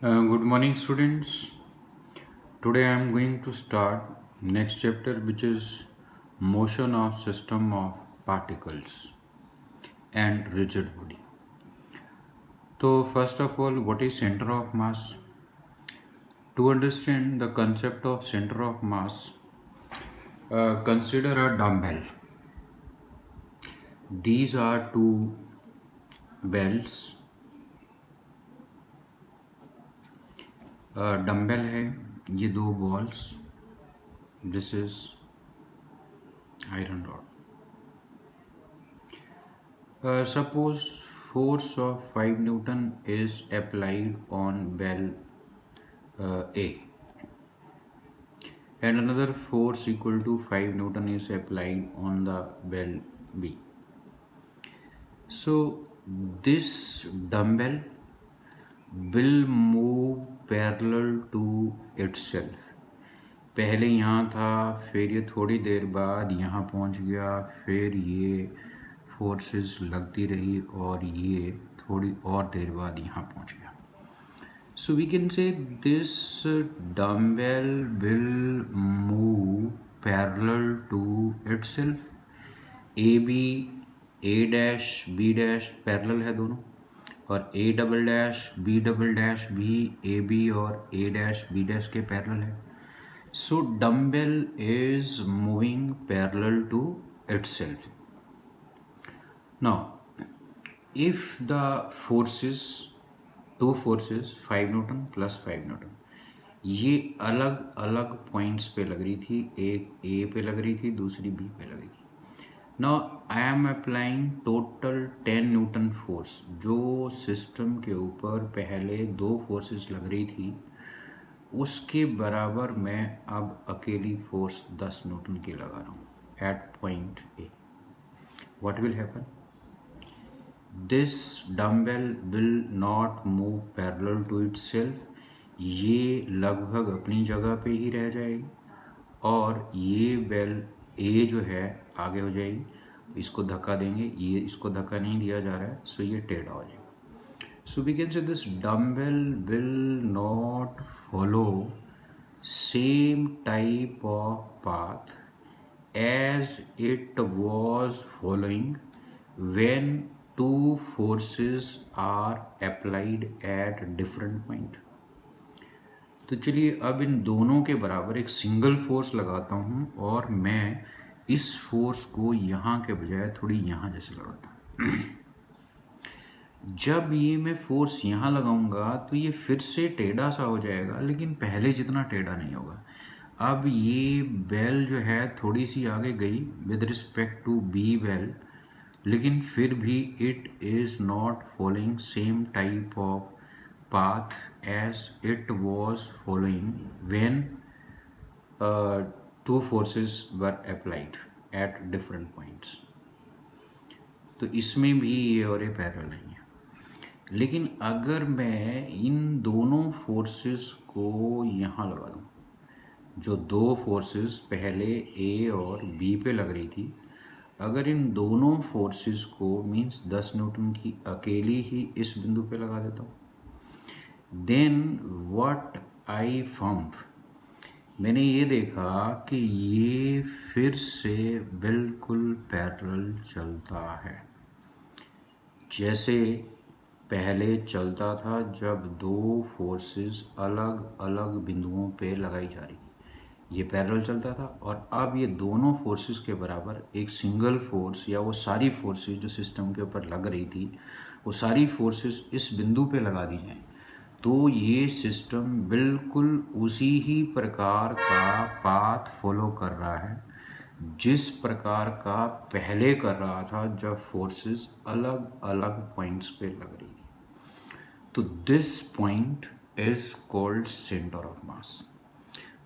Good morning, students. Today I am going to start next chapter, which is motion of system of particles and rigid body. So first of all, what is center of mass? To understand the concept of center of mass, consider a dumbbell. These are two bells. Dumbbell है, ये दो balls. This is iron rod. Suppose force of 5 Newton is applied on bell A, and another force equal to 5 Newton is applied on the bell B. So this dumbbell will move parallel to itself. पहले यहाँ था, फिर ये थोड़ी देर बाद यहाँ पहुँच गया, फिर ये फोर्सेस लगती रही और ये थोड़ी और देर बाद यहाँ पहुँच गया. So we can say this dumbbell will move parallel to itself. A dash B dash parallel है दोनों, और A डबल डैश भी A B और A dash B dash के parallel है. So dumbbell is moving parallel to itself. Now, if the forces, two forces 5 Newton plus 5 Newton, ये अलग अलग पॉइंट्स पे लग रही थी, एक A पे लग रही थी, दूसरी B पे लग रही थी. Now I am applying total 10 Newton force. जो सिस्टम के ऊपर पहले दो फोर्सेस लग रही थी, उसके बराबर मैं अब अकेली फोर्स 10 न्यूटन की लगा रहा हूँ at point A. What will happen? This dumbbell will not move parallel to itself. ये लगभग अपनी जगह पे ही रह जाएगी, और ये बेल ए जो है आगे हो जाएगी. इसको धक्का देंगे, ये इसको धक्का नहीं दिया जा रहा है, सो ये टेढ़ा हो जाएगा. So we can say this dumbbell will not follow same type of path as it was following when two forces are applied at different point. तो चलिए अब इन दोनों के बराबर एक सिंगल फोर्स लगाता हूँ, और मैं इस फोर्स को यहाँ के बजाय थोड़ी यहाँ जैसे लगाता हूँ. जब ये मैं फोर्स यहाँ लगाऊंगा तो ये फिर से टेढ़ा सा हो जाएगा, लेकिन पहले जितना टेढ़ा नहीं होगा. अब ये बेल जो है थोड़ी सी आगे गई with respect to B bell, लेकिन फिर भी it is not following same type of path as it was following when two forces were applied at different points. तो इसमें भी ये और ये पैरेलल नहीं है. लेकिन अगर मैं इन दोनों फोर्सेस को यहाँ लगा दूँ, जो दो फोर्सेस पहले ए और बी पे लग रही थी, अगर इन दोनों फोर्सेस को मीन्स 10 न्यूटन की अकेली ही इस बिंदु पे लगा देता हूँ, देन व्हाट आई फाउंड, मैंने ये देखा कि ये फिर से बिल्कुल पैरेलल चलता है जैसे पहले चलता था जब दो फोर्सेस अलग अलग बिंदुओं पे लगाई जा रही थी. ये पैरेलल चलता था, और अब ये दोनों फोर्सेस के बराबर एक सिंगल फोर्स, या वो सारी फोर्सेस जो सिस्टम के ऊपर लग रही थी, वो सारी फोर्सेस इस बिंदु पे लगा दी जाएं, तो ये सिस्टम बिल्कुल उसी ही प्रकार का पाथ फॉलो कर रहा है जिस प्रकार का पहले कर रहा था जब फोर्सेस अलग अलग पॉइंट्स पे लग रही थी. तो this point is called centre of mass.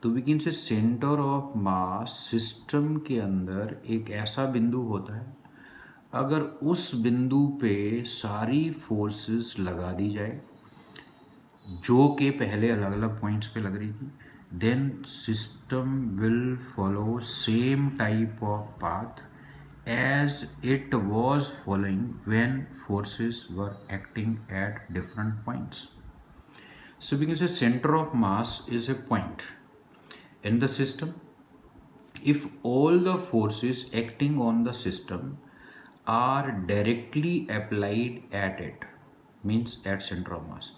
तो we can say centre of mass system के अंदर एक ऐसा बिंदु होता है, अगर उस बिंदु पे सारी फोर्सेस लगा दी जाए जो कि पहले अलग अलग पॉइंट्स पे लग रही थी, then system will follow same type of path as it was following when forces were acting at different points. So we can say center of mass is a point in the system. If all the forces acting on the system are directly applied at it, means at center of mass,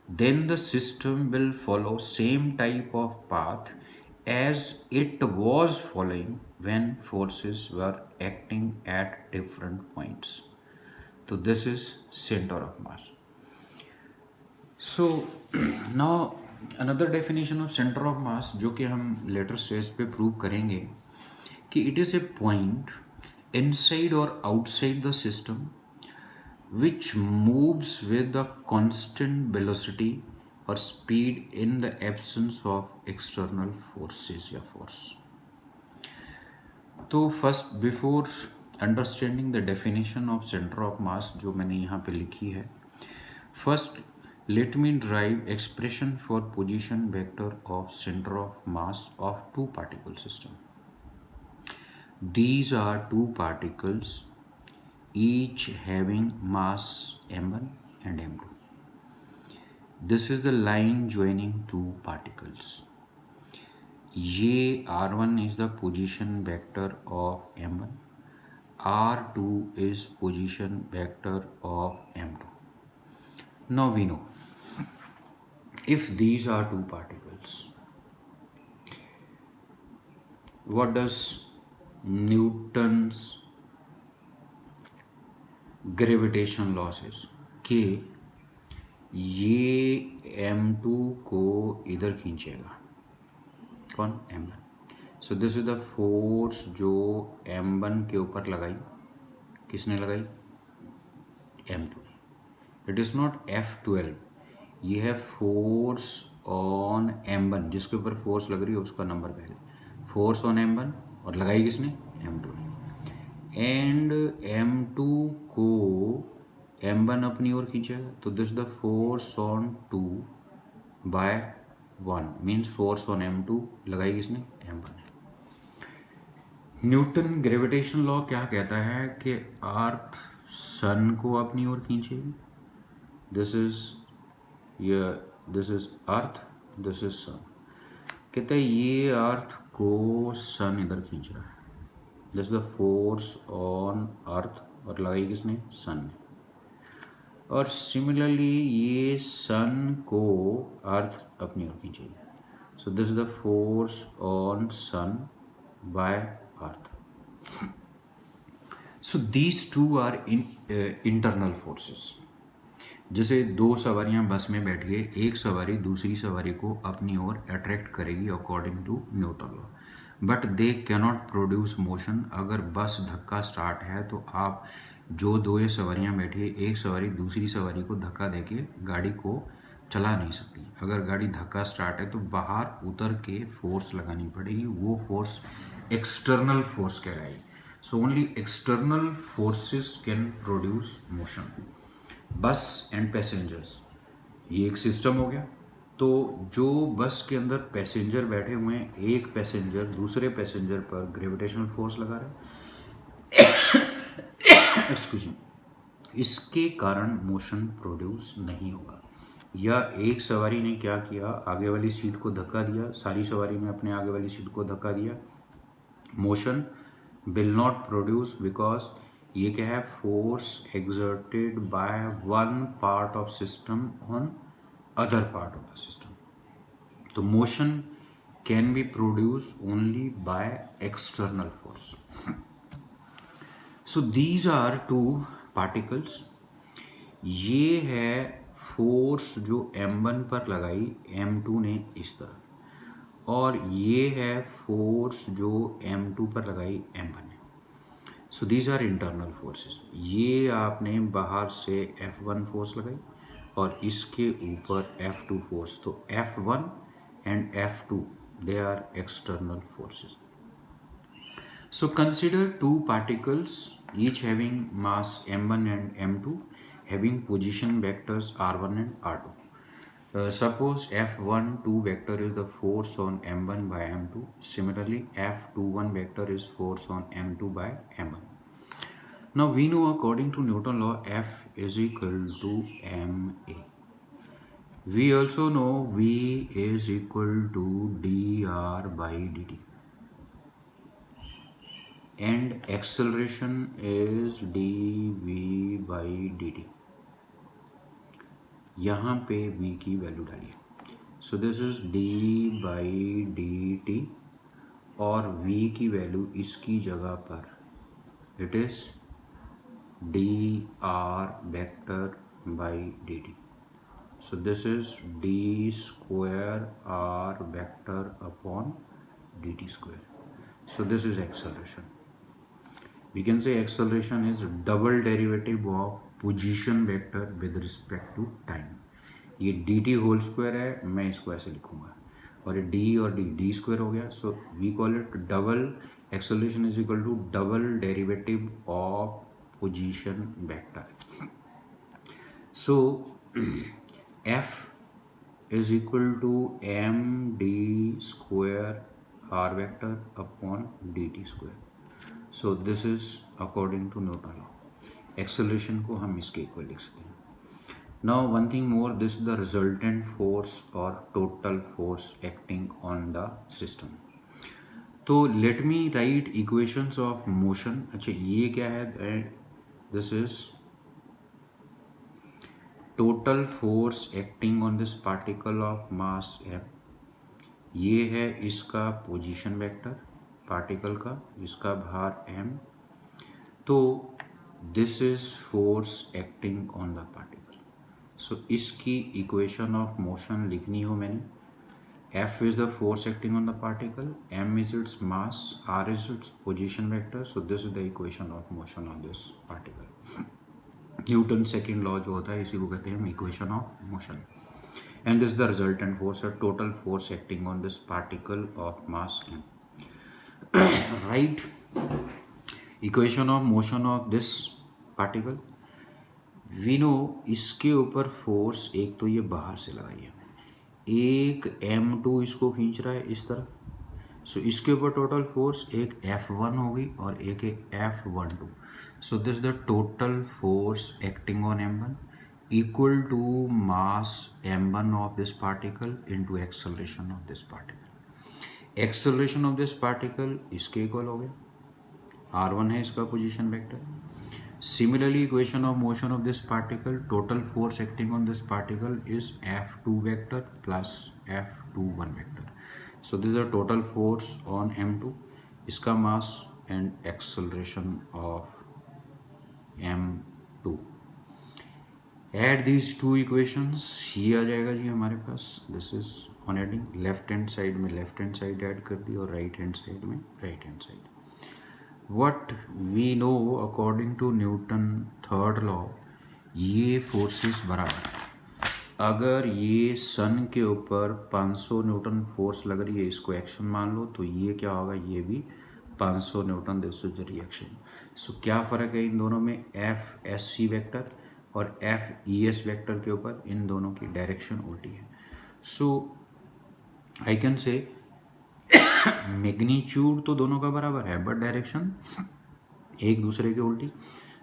then the system will follow same type of path as it was following when forces were acting at different points. So this is center of mass. So now another definition of center of mass जो कि हम later stage पे prove करेंगे कि it is a point inside or outside the system which moves with a constant velocity or speed in the absence of external forces या force. तो first before understanding the definition of center of mass जो मैंने यहाँ पे लिखी है, first let me derive expression for position vector of center of mass of two particle system. These are two particles each having mass m1 and m2. This is the line joining two particles. ये r1 is the position vector of m1, r2 is position vector of m2. Now we know if these are two particles, what does Newton's gravitation law says कि ये m2 को इधर खींचेगा, कौन? m1. So this is the force जो m1 के ऊपर लगाई, किसने लगाई? m2. It is not F12, ये है फोर्स ऑन m1, जिसके ऊपर फोर्स लग रही है उसका नंबर पहले, फोर्स ऑन m1 और लगाई किसने? m2. एंड m2 को m1 अपनी ओर खींचेगा, तो this the force on 2 by 1 means force on m2 लगाई किसने? m1. न्यूटन ग्रेविटेशन लॉ क्या कहता है कि अर्थ सन को अपनी ओर खींचेगी. This is earth, this is sun. कहते हैं ये अर्थ को सन इधर खींच रहा है, this the force on earth और लगाई किसने? सन ने. और सिमिलरली ये सन को अर्थ अपनी ओर खींचेगी, so this is the force on sun by earth. So these two are internal forces. जैसे दो सवारियां बस में बैठ गए, एक सवारी दूसरी सवारी को अपनी ओर अट्रैक्ट करेगी according to Newton law, but they cannot produce motion. अगर बस धक्का स्टार्ट है तो आप जो दो ये सवारियाँ बैठी है, एक सवारी दूसरी सवारी को धक्का देके गाड़ी को चला नहीं सकती. अगर गाड़ी धक्का स्टार्ट है तो बाहर उतर के फोर्स लगानी पड़ेगी, वो फोर्स एक्सटर्नल फोर्स कहलाएगी. So only external forces can produce motion. Bus and passengers, ये एक सिस्टम हो गया. तो जो बस के अंदर पैसेंजर बैठे हुए हैं, एक पैसेंजर दूसरे पैसेंजर पर ग्रेविटेशनल फोर्स लगा रहा है, एक्सक्यूज मी, इसके कारण मोशन प्रोड्यूस नहीं होगा. या एक सवारी ने क्या किया, आगे वाली सीट को धक्का दिया, सारी सवारी ने अपने आगे वाली सीट को धक्का दिया, motion will not produce because ये क्या है? Force exerted by one part of system on other part of the system. तो motion can be produce only by external force. So these are two particles. ये है force जो m1 पर लगाई m2 ने इस तरफ, और ये है फोर्स जो m2 पर लगाई m1 ने. So these are internal forces. ये आपने बाहर से F1 फोर्स लगाई और इसके ऊपर F2 फोर्स, तो F1 and F2 they are external forces. So consider two particles each having mass m1 and m2 having position vectors r1 and r2. Suppose f12 vector is the force on m1 by m2. Similarly, f21 vector is force on m2 by m1. Now we know according to Newton law F is equal to ma. We also know v is equal to dr by dt, and acceleration is dv by dt. यहाँ पे v की value डालिए, सो this is d by D T, और v की value इसकी जगह पर it is D R vector by D T. So this is d square r vector upon dt square. So this is acceleration. We can say acceleration is double derivative of position vector with respect to time. ये dt whole square है, मैं इसको ऐसे लिखूंगा, और ये d और d square हो गया. So we call it double acceleration is equal to double derivative of position vector. So f is equal to md square r vector upon dt square. So this is according to Newton law. Acceleration को हम इसके equal लिख सकते हैं. Now one thing more, this is the resultant force or total force acting on the system. तो let me write equations of motion. अच्छा ये क्या है? This is total force acting on this particle of mass m. ये है इसका position vector particle का, इसका भार m. तो this is force acting on the particle. So इसकी इक्वेशन ऑफ मोशन लिखनी हो मैंने. f is the force acting on the particle, m is its mass, r is its position vector. So this is the equation of motion on this particle. Newton second law जो होता है इसी को कहते हैं हम equation of motion. And this the resultant force, total force acting on this particle of mass m. Right equation of motion of this particle. We know इसके ऊपर फोर्स एक तो ये बाहर से लगाइए, एक m2 इसको खींच रहा है इस तरह. सो इसके ऊपर टोटल फोर्स एक F1 होगी और एक है F12. So this is the total force acting on m1 equal to mass m1 of this particle into acceleration of this particle. Acceleration of this particle इसके इक्वल हो गया, r1 है इसका position vector. Similarly, equation of motion of this particle, total force acting on this particle is F2 vector plus F21 vector. So this is the total force on m2, इसका mass and acceleration of m2. Add these two equations. ये आ जाएगा जी हमारे पास. This is on adding, left hand side में left hand side add कर दी और राइट हैंड साइड में right hand side. What we know according to Newton third law, ये फोर्सेस बराबर है. अगर ये सन के ऊपर 500 न्यूटन फोर्स लग रही है, इसको एक्शन मान लो, तो ये क्या होगा, ये भी 500 newton. This is the reaction. So क्या फ़र्क है इन दोनों में? एफ एस सी वैक्टर और एफ ई एस वैक्टर के ऊपर इन दोनों की डायरेक्शन उल्टी है. सो आई कैन से मैग्नीट्यूड तो दोनों का बराबर है बट डायरेक्शन एक दूसरे के उल्टी.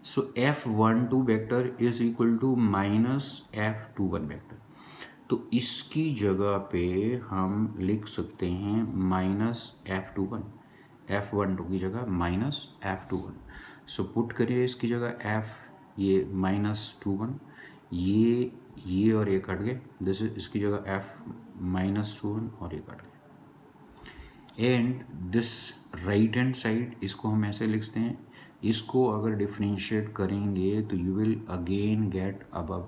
So F12 vector is equal to minus F21 vector. तो इसकी जगह पे हम लिख सकते हैं माइनस F21, F12 की जगह माइनस F21. सो पुट करिए इसकी जगह F, ये -21, ये और ये कट गए. दिस इज इसकी जगह F-21 और ये कट गए. And this right hand side इसको हम ऐसे लिखते हैं. इसको अगर डिफरेंशिएट करेंगे तो you will again get above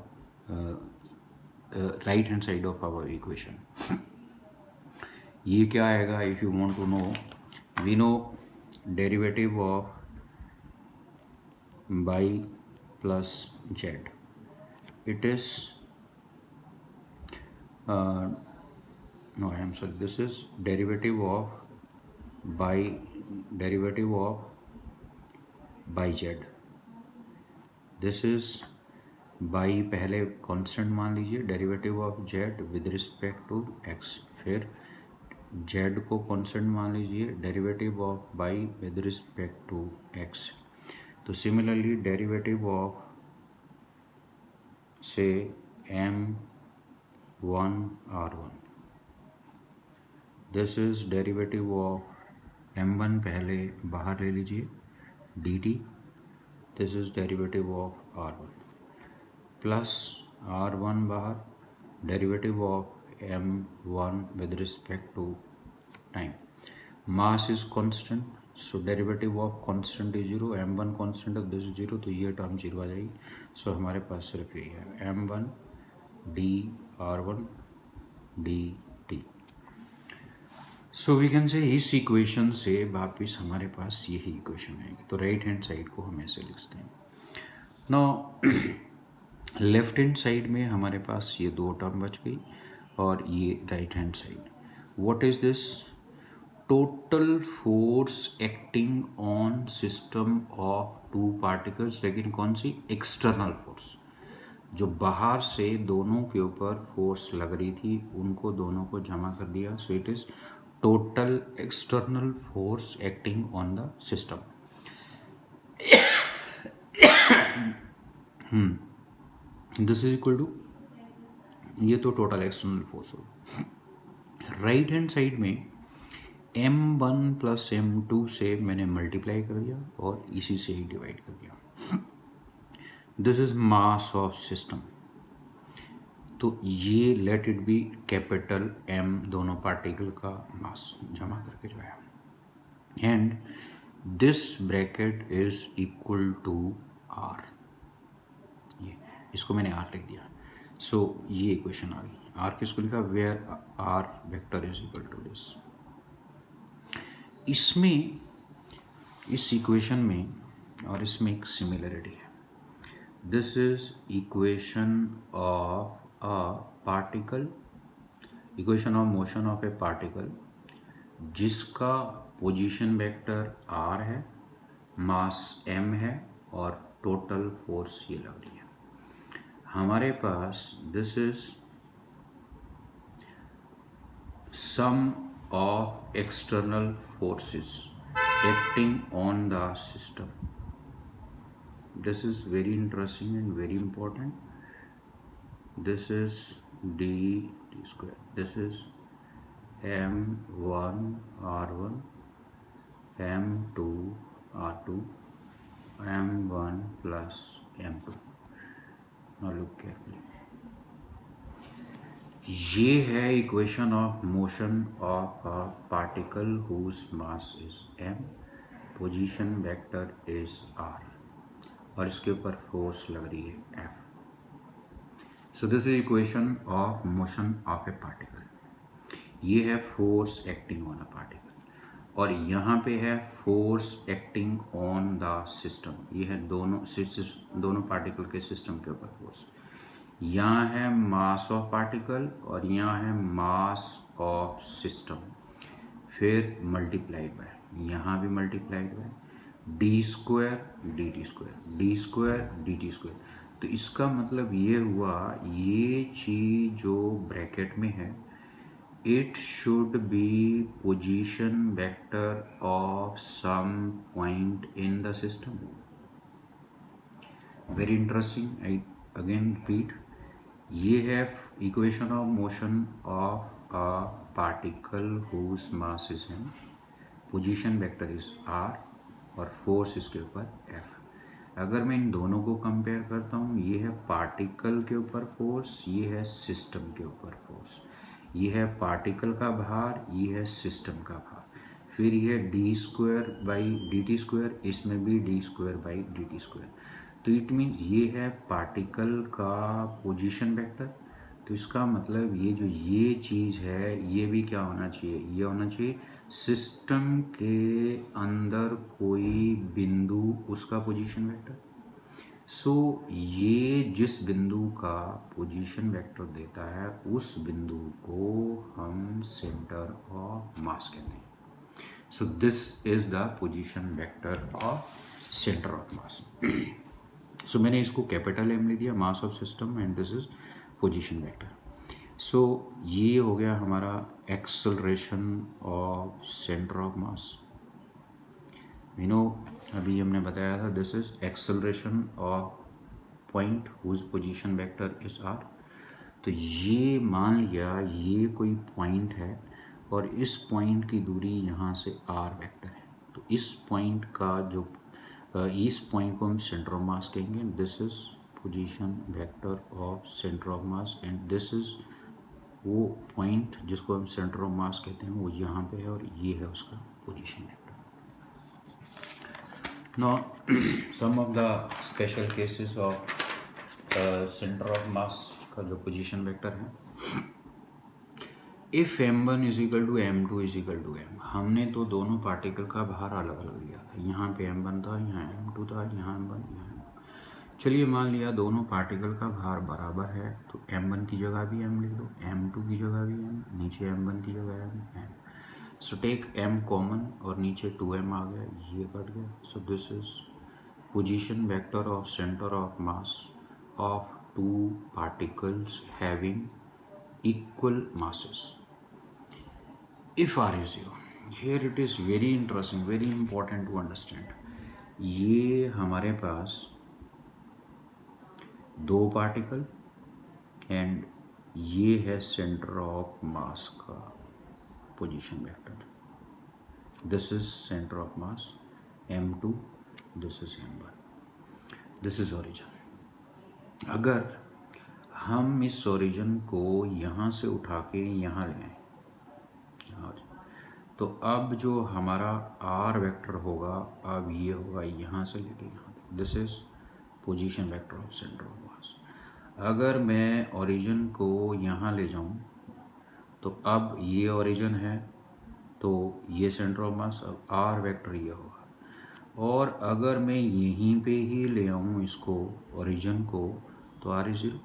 right hand side of our equation. ये क्या आएगा? If you want to know, we know derivative of y plus z. It is no, I am sorry, this is derivative of by z. This is by पहले constant मान लीजिए, derivative of z with respect to x. फिर z को constant मान लीजिए, derivative of y with respect to x. तो similarly derivative of say m 1 r1. This is derivative of m1 पहले बाहर ले लीजिए dt. This is derivative of r1 plus r1 बाहर, derivative of m1 with respect to time. Mass is constant, so derivative of constant is 0. m1 constant है, this is 0, तो ये term 0 आ जाएगी. सो हमारे पास सिर्फ ये है m1 dr1 dt. So we can say इस इक्वेशन से वापिस हमारे पास यही इक्वेशन आएगी. तो राइट हैंड साइड को हम ऐसे लिखते हैं. नाउ लेफ्ट हैंड साइड में हमारे पास ये दो टर्म बच गई और ये right hand side. What is this? Total force acting on system of two particles. लेकिन कौन सी? External force. जो बाहर से दोनों के ऊपर फोर्स लग रही थी उनको दोनों को जमा कर दिया. So it is total external force acting on the system. This is equal to, ये तो टोटल एक्सटर्नल फोर्स हो. राइट हैंड साइड में m1 प्लस m2 से मैंने मल्टीप्लाई कर दिया और इसी से ही डिवाइड कर दिया. This is mass of system. तो ये let it be capital M, दोनों पार्टिकल का मास जमा करके जो है. And this bracket is equal to R. ये इसको मैंने R लिख दिया. सो ये इक्वेशन आ गई. R किसको लिखा? Where R vector is equal to this. इसमें इस इक्वेशन में और इसमें एक सिमिलरिटी है. This is equation of a particle, equation of motion of a particle जिसका पोजीशन वेक्टर R है, मास M है और टोटल फोर्स ये लग रही है. हमारे पास this is sum of external forces acting on the system. This is very interesting and very important. This is d square. This is m1 r1, m2 r2, m1 plus m2. Now look carefully. ये है equation of motion of a particle whose mass is m, position vector is r और इसके ऊपर force लग रही है F. So this is equation of motion of a particle. ये है force acting on a particle और यहाँ पे है force acting on the system. ये है दोनों पार्टिकल के सिस्टम के ऊपर फोर्स. यहाँ है मास ऑफ पार्टिकल और यहाँ है मास ऑफ सिस्टम. फिर मल्टीप्लाइड बाय, यहाँ भी multiplied by D square D T square, D square D T square. तो इसका मतलब ये हुआ, ये चीज जो ब्रैकेट में है it should be position vector of some point in the system. Very interesting. I again repeat. ये है equation of motion of a particle whose mass is m, position vector is r और force इसके ऊपर F. अगर मैं इन दोनों को compare करता हूँ, ये है पार्टिकल के ऊपर फोर्स, ये है सिस्टम के ऊपर फोर्स. ये है पार्टिकल का भार, ये है सिस्टम का भार. फिर ये D square by D T square, इसमें भी D square by D T square. तो इट मीन्स ये है पार्टिकल का पोजीशन वेक्टर. तो इसका मतलब ये जो ये चीज़ है ये भी क्या होना चाहिए? ये होना चाहिए सिस्टम के अंदर कोई बिंदु, उसका पोजीशन वेक्टर. सो ये जिस बिंदु का पोजीशन वेक्टर देता है उस बिंदु को हम सेंटर ऑफ मास कहते हैं. So this is the position vector of centre of mass. So मैंने इसको कैपिटल M ले दिया, mass of system, and this is position vector. So ये हो गया हमारा acceleration of centre of mass. You know अभी हमने बताया था this is acceleration of point whose position vector is r. तो ये मान लिया ये कोई पॉइंट है और इस पॉइंट की दूरी यहाँ से आर वेक्टर है। तो इस पॉइंट का जो इस पॉइंट को हम सेंटर ऑफ मास कहेंगे। This is position vector of centre of mass and this is वो पॉइंट जिसको हम सेंटर ऑफ मास कहते हैं, वो यहाँ पे है और ये है उसका position vector. Now some of the special cases of centre of mass का जो पोजीशन वेक्टर है, if m1 is equal to m2 is equal to m, हमने तो दोनों पार्टिकल का भार अलग अलग लिया था। यहाँ पे m1 था, यहाँ m2 था, यहाँ m1, यहाँ चलिए मान लिया दोनों पार्टिकल का भार बराबर है, तो m1 की जगह भी m लिख दो, m2 की जगह भी m, नीचे m1 की जगह m। So take m common और नीचे 2m आ गया, ये कट गया। So this is position vector of centre of mass of two particles having equal masses. If R is 0, here it is very interesting, very important to understand. ये हमारे पास दो particle and ये है centre of mass का position vector. This is centre of mass m2, this is m1, this is origin. अगर हम इस origin को यहाँ से उठा के यहाँ ले आए, तो अब जो हमारा आर वेक्टर होगा, अब ये होगा यहाँ से लेके यहाँ। This is position vector of centre of मास। अगर मैं ओरिजिन को यहाँ ले जाऊँ तो अब ये ओरिजिन है, तो ये सेंटर ऑफ मास, अब आर वेक्टर ये होगा। और अगर मैं यहीं पे ही ले आऊँ इसको ओरिजिन को, तो are is 0।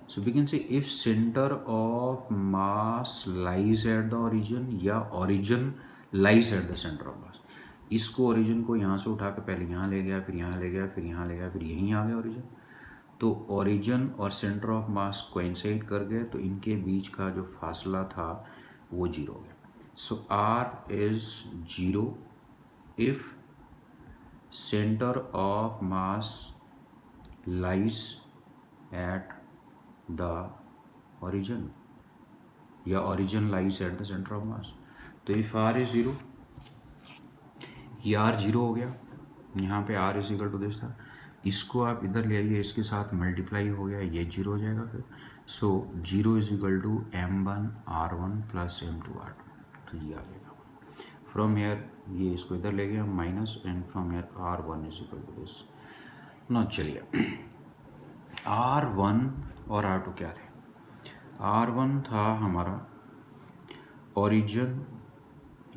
So we can say if center of mass lies at the origin या origin lies at the center of mass। इसको origin को यहाँ से उठा के पहले यहाँ ले गया, फिर यहाँ ले गया, फिर यहाँ ले गया, फिर यहीं आ गया origin। तो origin और center of mass coincide कर गए, तो इनके बीच का जो फासला था वो 0 हो गया। So R is 0 if center of mass lies at the origin या origin lies at the center of mass। तो if r is 0, ये r 0 हो गया, यहाँ पे r is equal to this था, इसको आप इधर ले आइए, इसके साथ मल्टीप्लाई हो गया, ये 0 हो जाएगा फिर। So 0 is equal to m1 r1 plus m2 r2, तो ये आ जाएगा। फ्रॉम हेयर ये इसको इधर ले गया minus, and from here r1 is equal to this. ना चलिए R1 और R2 क्या थे? R1 था हमारा ओरिजिन,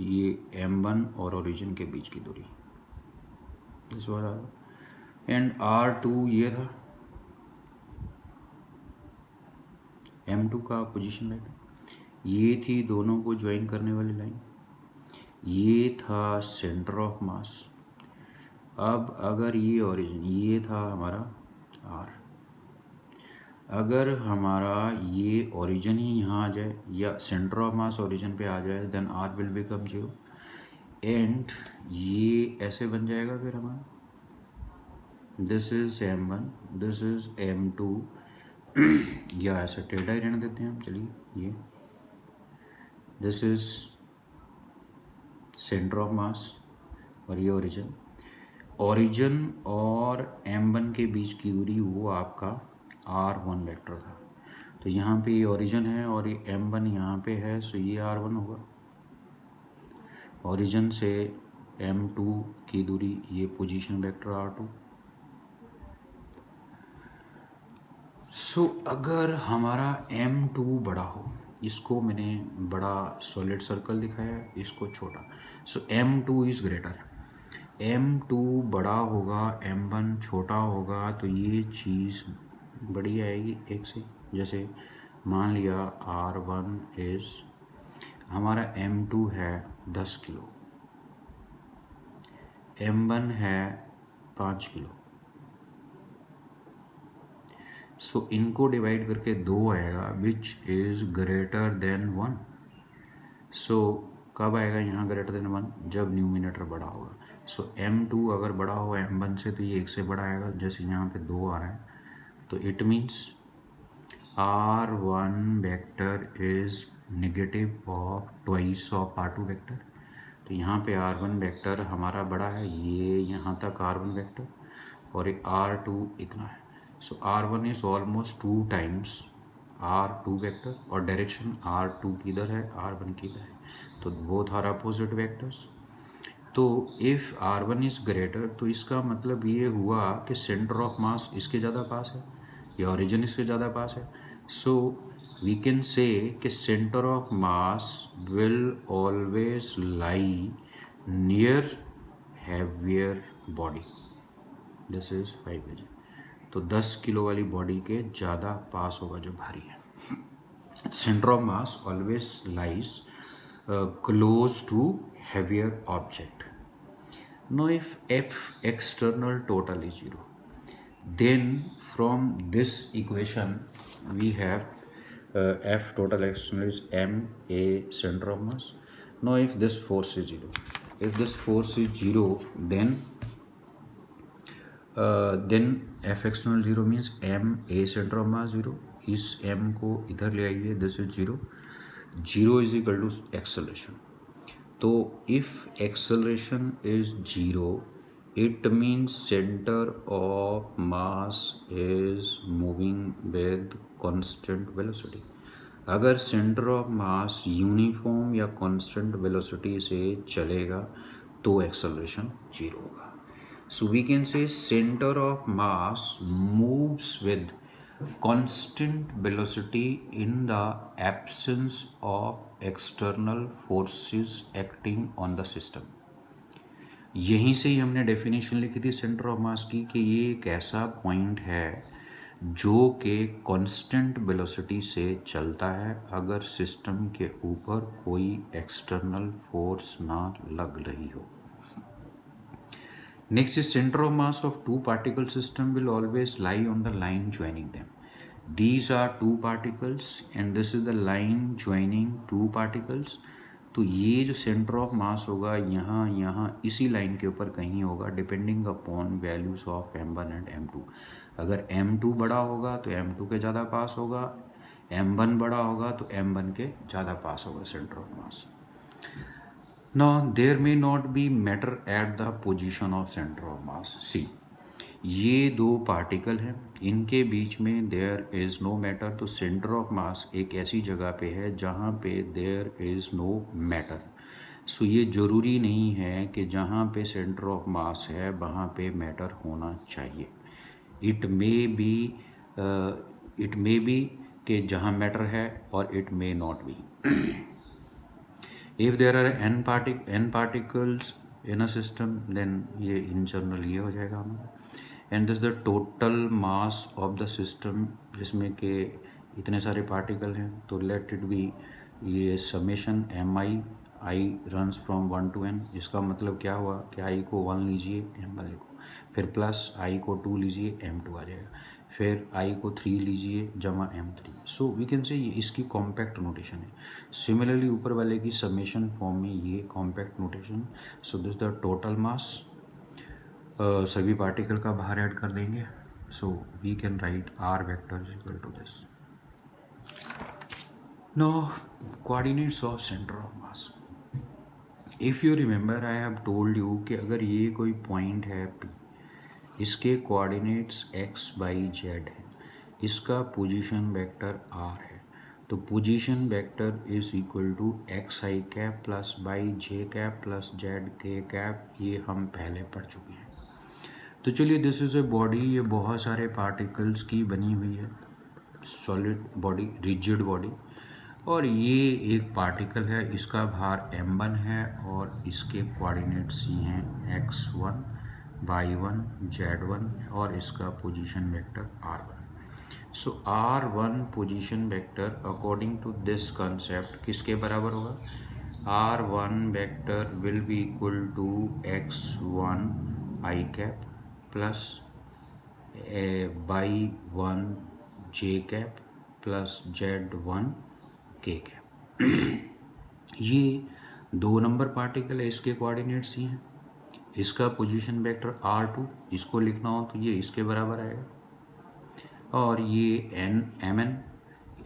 ये M1 और ओरिजिन के बीच की दूरी, दिस वाला, एंड R2 ये था M2 का पोजीशन वेक्टर। ये थी दोनों को ज्वाइन करने वाली लाइन, ये था सेंटर ऑफ मास। अब अगर ये ओरिजिन, ये था हमारा R, अगर हमारा ये ओरिजिन ही यहाँ आ जाए या सेंटर ऑफ मास ओरिजिन पे आ जाए, then R will become 0 and ये ऐसे बन जाएगा फिर हमारा, this is M1, this is M2 या ऐसे टेढ़ा ही रहने देते हैं हम, चलिए ये दिस इज सेंटर ऑफ मास और ये ओरिजिन। ओरिजिन और M1 के बीच की दूरी वो आपका R1 वेक्टर था। तो यहाँ पे ये ओरिजिन है और ये M1 यहाँ पे है, सो ये R1 होगा। ओरिजिन से M2 की दूरी, ये पोजीशन वेक्टर R2। सो अगर हमारा M2 बड़ा हो, इसको मैंने बड़ा सॉलिड सर्कल दिखाया, इसको छोटा, सो M2 इज ग्रेटर, M2 बड़ा होगा, M1 छोटा होगा, तो ये चीज़ बड़ी आएगी एक से। जैसे मान लिया R1 इज हमारा M2 है 10 किलो, M1 है 5 किलो, सो इनको डिवाइड करके 2 आएगा, विच इज ग्रेटर देन 1। सो कब आएगा यहाँ ग्रेटर देन 1? जब न्यूमिनेटर बड़ा होगा। सो M2 अगर बड़ा हो M1 से, तो ये 1 से बड़ा आएगा, जैसे यहाँ पे 2 आ रहा है, तो it means R1 vector is negative of twice of R2 vector. तो यहाँ पे R1 वेक्टर हमारा बड़ा है, ये यहाँ तक R1 वेक्टर, और एक R2 इतना है। सो R1 is almost 2 times R2 vector, और डायरेक्शन R2 किधर है, R1 किधर है, तो बोथ आर अपोजिट वेक्टर्स। तो इफ़ R1 इज़ ग्रेटर, तो इसका मतलब ये हुआ कि सेंटर ऑफ मास इसके ज़्यादा पास है या ओरिजिन इसके ज़्यादा पास है। सो वी कैन से कि centre of mass will always lie near heavier body, this is 5 kg। तो 10 किलो वाली बॉडी के ज़्यादा पास होगा जो भारी है। Centre of mass always lies close to heavier object. Now if f external total is 0, then from this equation we have f total external is m a center of mass. Now if this force is 0, if this force is 0, then f external 0 means m a center of mass 0, इस m को इधर ले आइए, this is 0, 0 is equal to acceleration. तो if acceleration is 0, it means centre of mass is moving with constant velocity. अगर centre of mass uniform या constant velocity से चलेगा तो एक्सेलरेशन 0 होगा। So we can say centre of mass moves with constant velocity in the absence of external forces acting on the system। यहीं से ही हमने definition लिखी थी सेंटर ऑफ मास की कि ये एक ऐसा पॉइंट है जो कि कांस्टेंट वेलोसिटी से चलता है अगर सिस्टम के ऊपर कोई एक्सटर्नल फोर्स ना लग रही हो। Next is center of mass of two particle system will always lie on the line joining them. These are two particles and this is the line joining two particles. तो ये जो centre of मास होगा यहाँ यहाँ इसी line के ऊपर कहीं होगा, depending upon values of m1 and m2। अगर m2 बड़ा होगा तो m2 के ज़्यादा पास होगा, m1 बड़ा होगा तो m1 के ज़्यादा पास होगा centre of mass. Now there may not be matter at the position of center of mass. See, ये दो पार्टिकल हैं, इनके बीच में देयर इज़ नो मैटर। तो सेंटर ऑफ मास एक ऐसी जगह पे है जहाँ पे देयर इज़ नो मैटर। सो ये ज़रूरी नहीं है कि जहाँ पे सेंटर ऑफ मास है वहाँ पे मैटर होना चाहिए। इट मे बी कि जहाँ मैटर है, और it may not be. If there are n particles in a system, then ये in general ये हो जाएगा हमारा। And this is the total mass of the system, जिसमें के इतने सारे पार्टिकल हैं, तो let it be ये summation mi runs from 1 to n। इसका मतलब क्या हुआ कि i को 1 लीजिए m1 लिखो, फिर प्लस i को 2 लीजिए m2 आ जाएगा, फिर i को 3 लीजिए जमा m3। So we can say ये इसकी कॉम्पैक्ट नोटेशन है। सिमिलरली ऊपर वाले की समेशन फॉर्म में ये compact notation. So this the total mass, सभी पार्टिकल का बाहर ऐड कर देंगे। So we can write r vector is equal to this. No coordinates of centre of mass. If you remember I have told you कि अगर ये कोई point है P, इसके कोऑर्डिनेट्स x y z है, इसका पोजीशन वेक्टर r है, तो position vector is equal to X I cap plus Y J cap plus Z K cap. ये हम पहले पढ़ चुके हैं। तो चलिए, दिस इज़ ए बॉडी, ये बहुत सारे पार्टिकल्स की बनी हुई है, सॉलिड बॉडी, रिजिड बॉडी, और ये एक पार्टिकल है, इसका भार m1 है और इसके कोऑर्डिनेट्स ये हैं x1 y1 z1 और इसका position vector r1। So r1 position vector according to this concept किसके बराबर होगा? r1 vector will be equal to x1 i cap plus y1 j cap plus z1 k cap. ये 2 number particle है, इसके coordinates ही हैं। इसका position vector r2, इसको लिखना हो तो ये इसके बराबर आएगा, और ये mn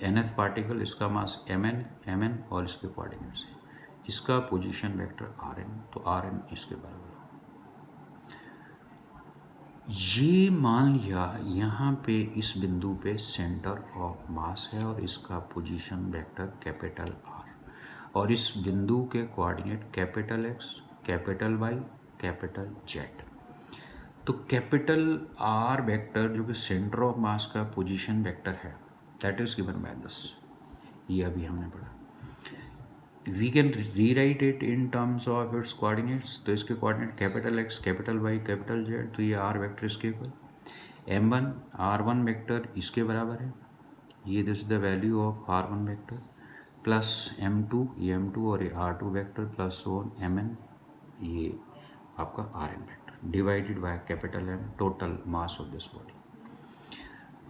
nth पार्टिकल, इसका मास mn और इसके कोऑर्डिनेट्स है, इसका पोजीशन वेक्टर rn, तो rn इसके बराबर। ये मान लिया यहाँ पे इस बिंदु पे सेंटर ऑफ मास है और इसका पोजीशन वेक्टर कैपिटल R, और इस बिंदु के coordinate capital X, capital Y, capital Z। तो कैपिटल R वेक्टर जो कि सेंटर ऑफ मास का पोजीशन वेक्टर है, that is given by this, ये अभी हमने पढ़ा। We can rewrite it in terms of its coordinates, तो इसके coordinate capital X, capital Y, capital Z, तो ये R वेक्टर इसके इक्वल M1 R1 वेक्टर इसके बराबर है, ये this the value of R1 vector plus M2, ये M2 और ये R2 vector plus on Mn, ये आपका Rn vector divided by capital M, total mass of this body.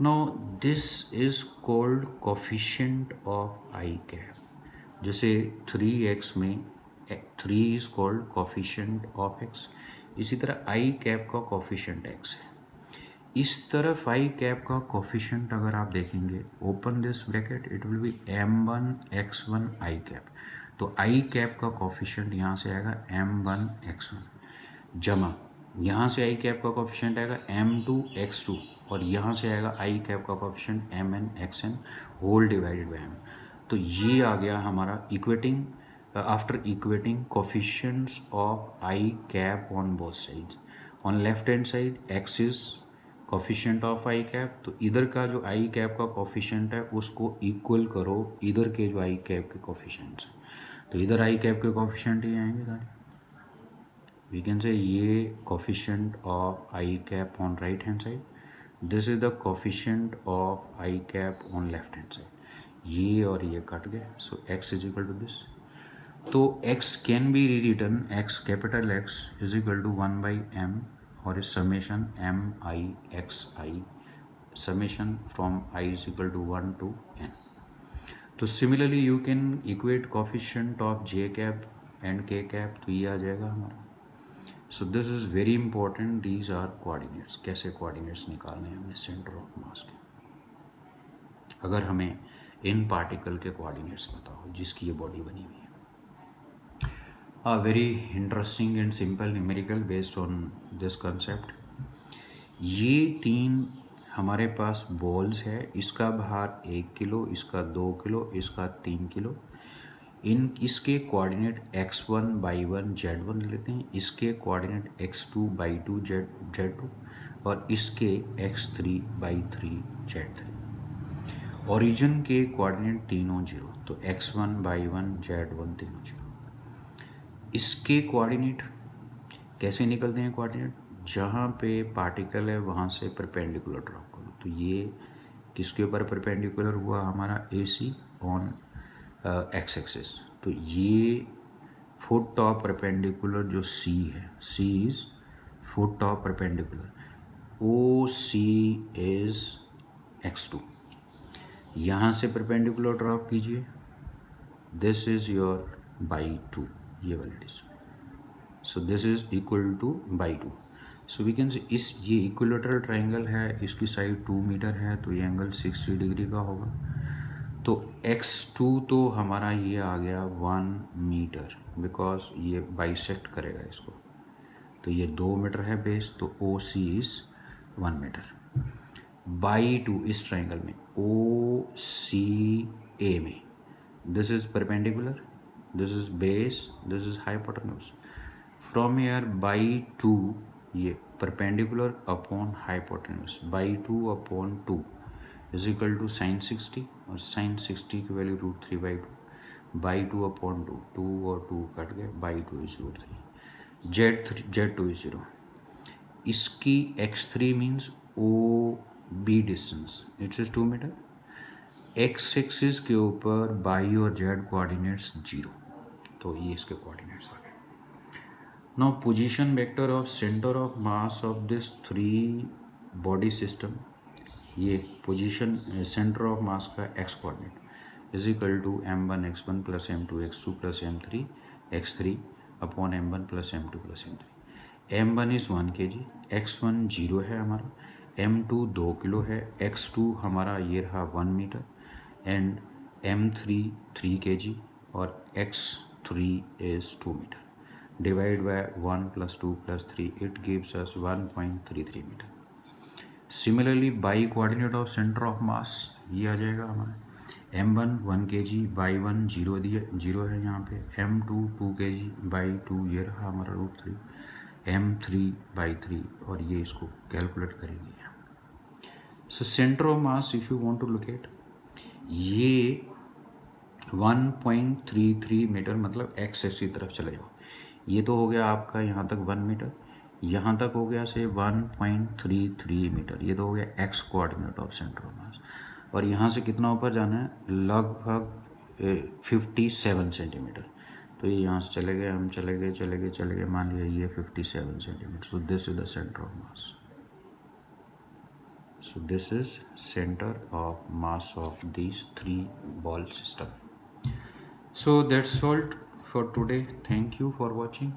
Now this is called coefficient of I cap. जैसे 3x में 3 is called coefficient of x, इसी तरह I cap का coefficient x है। इस तरफ I कैप का coefficient अगर आप देखेंगे, open this bracket, it will be m1 x1 I cap, तो I कैप का कोफिशिएंट यहाँ से आएगा m1 x1 जमा यहाँ से I कैप का कोफिशिएंट आएगा m2 x2 और यहाँ से आएगा I कैप का coefficient mn xn whole divided by m। तो ये आ गया हमारा equating, after equating coefficients of I cap on both sides. On left hand side x is coefficient of I cap, तो इधर का जो I कैप का कोफिशिएंट है उसको इक्वल करो इधर के जो I कैप के कोफिशिएंट्स हैं, तो इधर I कैप के कोफिशिएंट ही आएंगे सारे। वी कैन से ये coefficient of I cap on right hand side, this is the coefficient of I cap on left hand side, ये और ये कट गए, so x is equal to this. तो x can be rewritten, x capital X is equal to 1/m और इस summation mi(xi), summation from I is equal to 1 to n। तो similarly you can equate coefficient of j cap and k cap, तो ये आ जाएगा हमारा। So this is very important, these are coordinates, कैसे coordinates निकालने हैं हमें सेंटर ऑफ मास के, अगर हमें इन पार्टिकल के कोऑर्डिनेट्स पता हो जिसकी ये बॉडी बनी हुई है। A very interesting and simple numerical based on this concept। ये 3 हमारे पास बॉल्स है, इसका भार 1 किलो, इसका 2 किलो, इसका 3 किलो। इसके कोऑर्डिनेट x1/1 z1 लेते हैं, इसके कोऑर्डिनेट x2/2 z2 और इसके x3/3 z3। ओरिजिन के कोऑर्डिनेट तीनों 0, तो x1/1 z1 तीनों 0। इसके कोऑर्डिनेट कैसे निकलते हैं, कोऑर्डिनेट जहाँ पे पार्टिकल है वहाँ से परपेंडिकुलर ड्रॉप करो, तो ये किसके ऊपर परपेंडिकुलर हुआ हमारा AC ऑन x एक्सिस, तो ये फुट टॉप परपेंडिकुलर जो C है, C is foot top perpendicular, OC is x2, यहाँ से परपेंडिकुलर ड्रॉप कीजिए, दिस इज योर बाई 2, ये वाली distance, so this is equal to by 2। So we can say इस ये इक्विलेटरल ट्राइंगल है, इसकी साइड 2 मीटर है, तो ये एंगल 60 डिग्री का होगा। तो x2 तो हमारा ये आ गया 1 मीटर, बिकॉज ये बाइसेक्ट करेगा इसको, तो ये 2 मीटर है बेस, तो OC इज 1 मीटर बाई 2। इस ट्राइंगल में OCA में this is perpendicular, this is base, this is hypotenuse, from here by 2 ये perpendicular upon hypotenuse by 2 upon 2 is equal to sin 60 और sin 60 की वैल्यू √3/2 by 2 upon 2, 2 और 2 cut गए, by 2 is √3, Z2 is 0। इसकी x3 means OB distance, its is 2 metre, x axis के ऊपर by और z coordinates 0, तो ये इसके कोऑर्डिनेट्स आ गए। Now position vector of centre of mass of this 3 body system, ये पोजीशन सेंटर ऑफ मास का x coordinate is equal to m1 x1 plus m2 x2 plus m3 x3 upon m1 plus m2 plus m3। m1 is 1 kg, x1 0 है हमारा, m2 2 kilo है, x2 हमारा ये रहा 1 metre, and M3 3 kg or X3 is 2 meter. Divide by 1 plus 2 plus 3, it gives us 1.33 meter. Similarly, by coordinate of center of mass ये आ जाएगा हमारा M1 1 kg by 1 जीरो दिया, जीरो है यहाँ पे, M2 2 kg by 2 ये रहा हमारा √3, M3 by 3 और ये इसको कैलकुलेट करेंगे। So centre of mass if you want to locate, ये 1.33 मीटर मतलब एक्स एक्सिस की तरफ चले जाओ। ये तो हो गया आपका यहाँ तक 1 मीटर, यहाँ तक हो गया से 1.33 मीटर, ये तो हो गया x coordinate of centre of मास। और यहाँ से कितना ऊपर जाना है, लगभग 57 सेंटीमीटर। तो ये यहाँ से चले गए, हम चले गए, मान लिया ये 57 centimetre. So this is the centre of mass. So this is center of mass of these three ball system. So that's all for today. Thank you for watching.